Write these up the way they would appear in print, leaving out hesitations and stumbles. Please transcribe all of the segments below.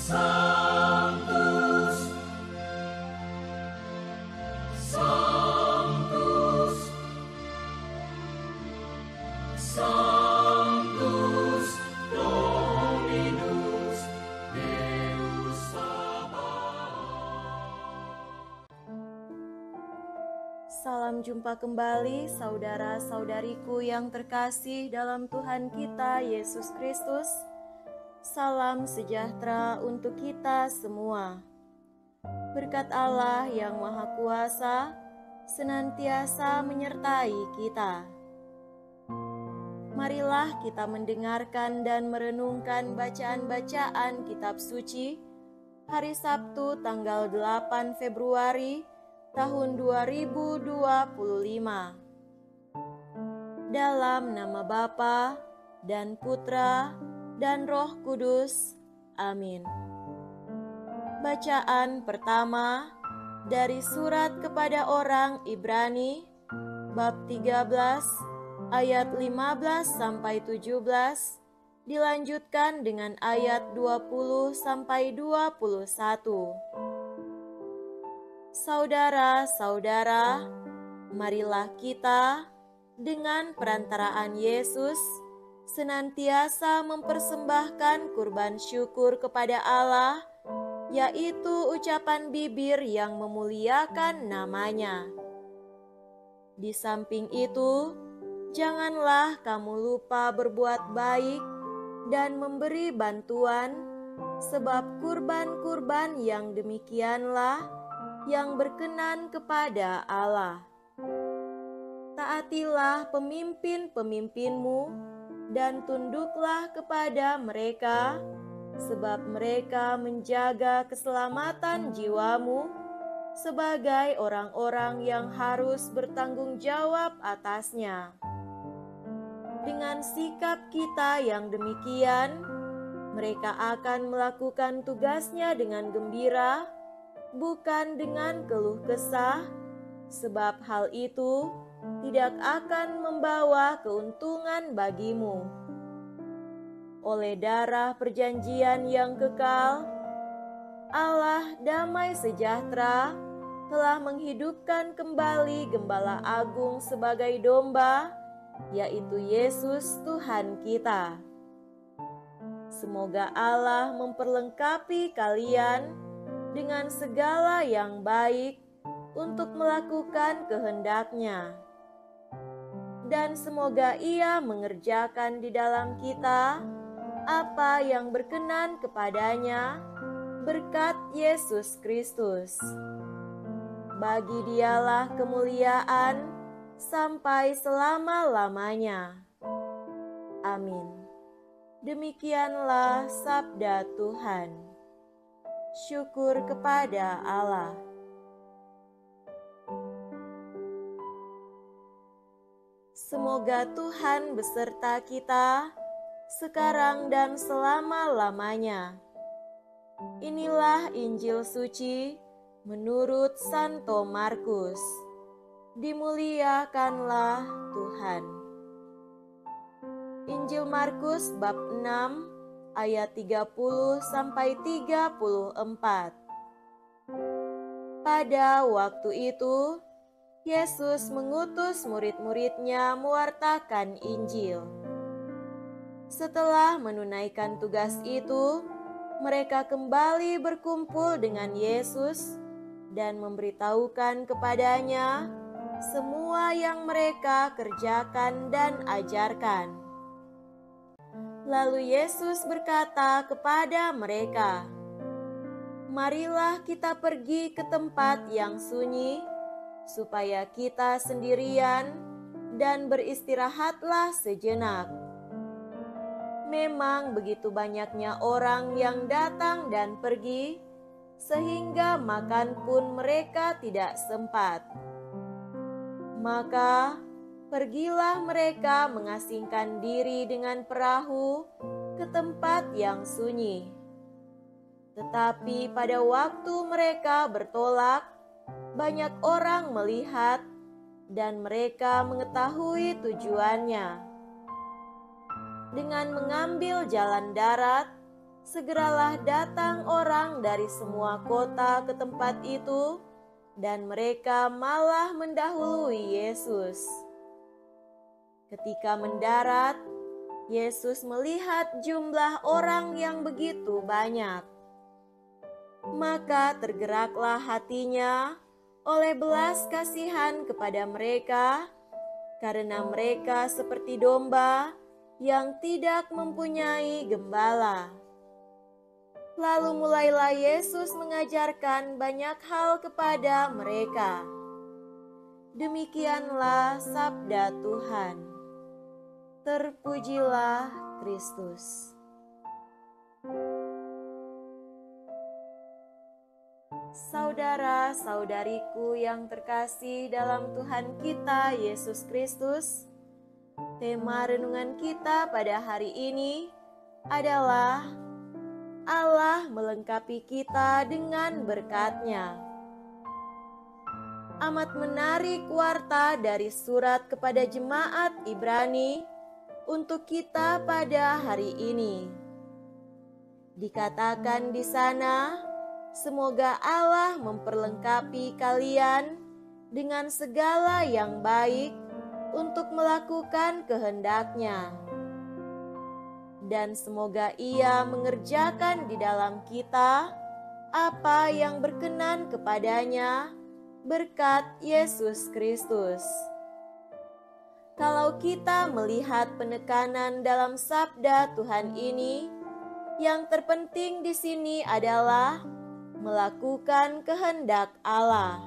Sanctus, Sanctus, Sanctus Dominus Deus Sabaoth. Salam jumpa kembali saudara-saudariku yang terkasih dalam Tuhan kita Yesus Kristus. Salam sejahtera untuk kita semua. Berkat Allah yang Maha Kuasa senantiasa menyertai kita. Marilah kita mendengarkan dan merenungkan bacaan-bacaan kitab suci hari Sabtu tanggal 8 Februari tahun 2025. Dalam nama Bapa dan Putra dan Roh Kudus. Amin. Bacaan pertama dari surat kepada orang Ibrani bab 13 ayat 15 sampai 17 dilanjutkan dengan ayat 20 sampai 21. Saudara-saudara, marilah kita dengan perantaraan Yesus senantiasa mempersembahkan kurban syukur kepada Allah, yaitu ucapan bibir yang memuliakan nama-Nya. Di samping itu, janganlah kamu lupa berbuat baik dan memberi bantuan, sebab kurban-kurban yang demikianlah yang berkenan kepada Allah. Taatilah pemimpin-pemimpinmu dan tunduklah kepada mereka, sebab mereka menjaga keselamatan jiwamu sebagai orang-orang yang harus bertanggung jawab atasnya. Dengan sikap kita yang demikian, mereka akan melakukan tugasnya dengan gembira, bukan dengan keluh kesah, sebab hal itu tidak akan membawa keuntungan bagimu. Oleh darah perjanjian yang kekal, Allah damai sejahtera telah menghidupkan kembali Gembala Agung sebagai domba, yaitu Yesus Tuhan kita. Semoga Allah memperlengkapi kalian dengan segala yang baik untuk melakukan kehendak-Nya. Dan semoga Ia mengerjakan di dalam kita apa yang berkenan kepada-Nya berkat Yesus Kristus. Bagi Dialah kemuliaan sampai selama-lamanya. Amin. Demikianlah sabda Tuhan. Syukur kepada Allah. Semoga Tuhan beserta kita sekarang dan selama-lamanya. Inilah Injil suci menurut Santo Markus. Dimuliakanlah Tuhan. Injil Markus bab 6 ayat 30 sampai 34. Pada waktu itu Yesus mengutus murid-murid-Nya mewartakan Injil. Setelah menunaikan tugas itu, mereka kembali berkumpul dengan Yesus dan memberitahukan kepadanya semua yang mereka kerjakan dan ajarkan. Lalu Yesus berkata kepada mereka, "Marilah kita pergi ke tempat yang sunyi, supaya kita sendirian dan beristirahatlah sejenak. Memang begitu banyaknya orang yang datang dan pergi, sehingga makan pun mereka tidak sempat. Maka pergilah mereka mengasingkan diri dengan perahu ke tempat yang sunyi. Tetapi pada waktu mereka bertolak, banyak orang melihat dan mereka mengetahui tujuannya. Dengan mengambil jalan darat, segeralah datang orang dari semua kota ke tempat itu, dan mereka malah mendahului Yesus. Ketika mendarat, Yesus melihat jumlah orang yang begitu banyak. Maka tergeraklah hatinya oleh belas kasihan kepada mereka, karena mereka seperti domba yang tidak mempunyai gembala. Lalu mulailah Yesus mengajarkan banyak hal kepada mereka. Demikianlah sabda Tuhan. Terpujilah Kristus. Saudara-saudariku yang terkasih dalam Tuhan kita Yesus Kristus, tema renungan kita pada hari ini adalah Allah melengkapi kita dengan berkat-Nya. Amat menarik warta dari surat kepada jemaat Ibrani untuk kita pada hari ini. Dikatakan di sana, semoga Allah memperlengkapi kalian dengan segala yang baik untuk melakukan kehendak-Nya. Dan semoga Ia mengerjakan di dalam kita apa yang berkenan kepadanya berkat Yesus Kristus. Kalau kita melihat penekanan dalam sabda Tuhan ini, yang terpenting di sini adalah melakukan kehendak Allah.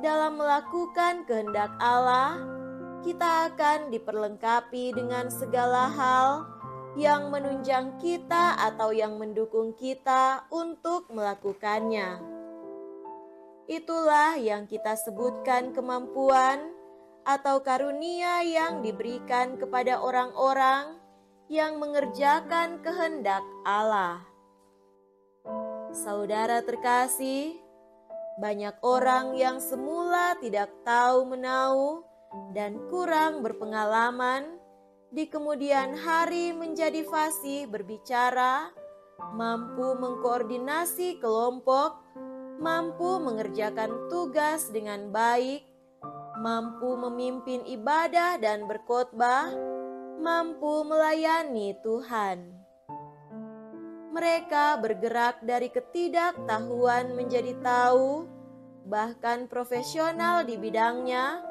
Dalam melakukan kehendak Allah, kita akan diperlengkapi dengan segala hal yang menunjang kita atau yang mendukung kita untuk melakukannya. Itulah yang kita sebutkan kemampuan atau karunia yang diberikan kepada orang-orang yang mengerjakan kehendak Allah. Saudara terkasih, banyak orang yang semula tidak tahu menahu dan kurang berpengalaman, di kemudian hari menjadi fasih berbicara, mampu mengkoordinasi kelompok, mampu mengerjakan tugas dengan baik, mampu memimpin ibadah dan berkhotbah, mampu melayani Tuhan. Mereka bergerak dari ketidaktahuan menjadi tahu, bahkan profesional di bidangnya,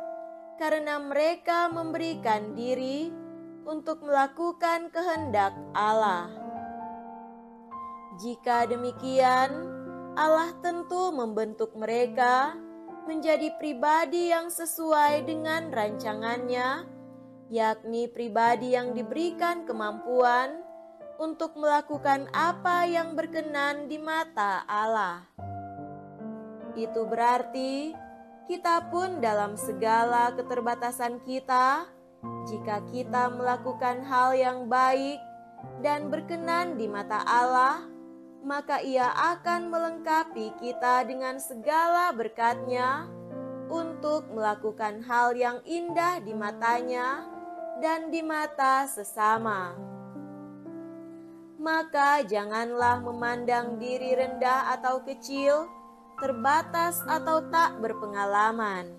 karena mereka memberikan diri untuk melakukan kehendak Allah. Jika demikian, Allah tentu membentuk mereka menjadi pribadi yang sesuai dengan rancangannya, yakni pribadi yang diberikan kemampuan untuk melakukan apa yang berkenan di mata Allah. Itu berarti kita pun dalam segala keterbatasan kita, jika kita melakukan hal yang baik dan berkenan di mata Allah, maka Ia akan melengkapi kita dengan segala berkat-Nya untuk melakukan hal yang indah di mata-Nya dan di mata sesama. Maka janganlah memandang diri rendah atau kecil, terbatas atau tak berpengalaman.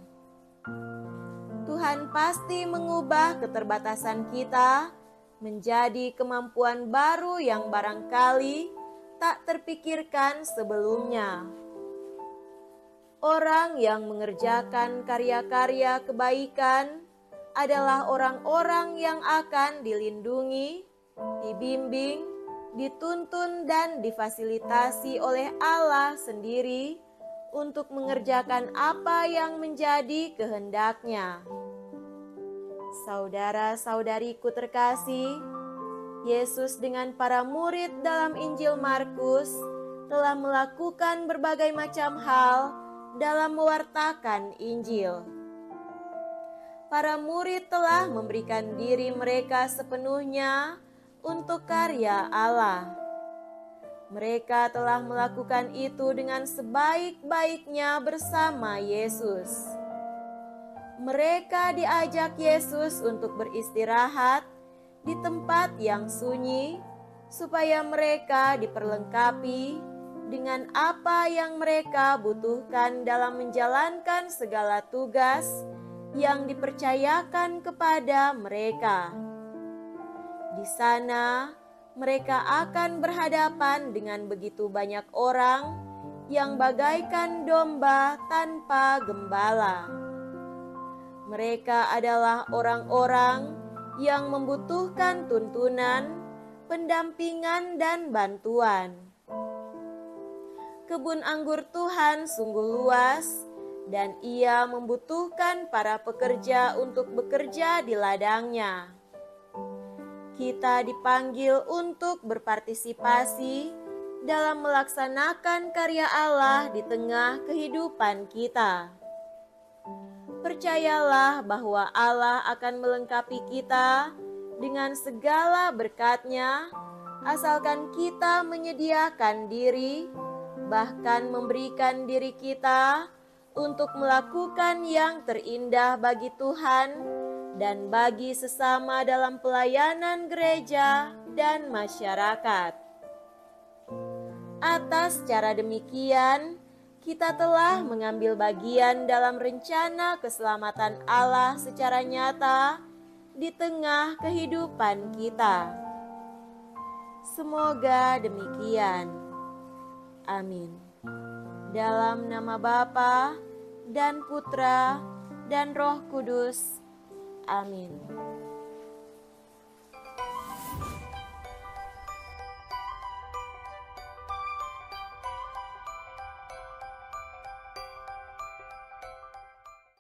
Tuhan pasti mengubah keterbatasan kita menjadi kemampuan baru yang barangkali tak terpikirkan sebelumnya. Orang yang mengerjakan karya-karya kebaikan adalah orang-orang yang akan dilindungi, dibimbing, dituntun dan difasilitasi oleh Allah sendiri untuk mengerjakan apa yang menjadi kehendak-Nya. Saudara-saudariku terkasih, Yesus dengan para murid dalam Injil Markus telah melakukan berbagai macam hal dalam mewartakan Injil. Para murid telah memberikan diri mereka sepenuhnya untuk karya Allah. Mereka telah melakukan itu dengan sebaik-baiknya bersama Yesus. Mereka diajak Yesus untuk beristirahat di tempat yang sunyi, supaya mereka diperlengkapi dengan apa yang mereka butuhkan dalam menjalankan segala tugas yang dipercayakan kepada mereka. Di sana, mereka akan berhadapan dengan begitu banyak orang yang bagaikan domba tanpa gembala. Mereka adalah orang-orang yang membutuhkan tuntunan, pendampingan, dan bantuan. Kebun anggur Tuhan sungguh luas, dan Ia membutuhkan para pekerja untuk bekerja di ladangnya. Kita dipanggil untuk berpartisipasi dalam melaksanakan karya Allah di tengah kehidupan kita. Percayalah bahwa Allah akan melengkapi kita dengan segala berkat-Nya, asalkan kita menyediakan diri, bahkan memberikan diri kita untuk melakukan yang terindah bagi Tuhan dan bagi sesama dalam pelayanan gereja dan masyarakat. Atas cara demikian, kita telah mengambil bagian dalam rencana keselamatan Allah secara nyata di tengah kehidupan kita. Semoga demikian. Amin. Dalam nama Bapa dan Putra dan Roh Kudus. Amin.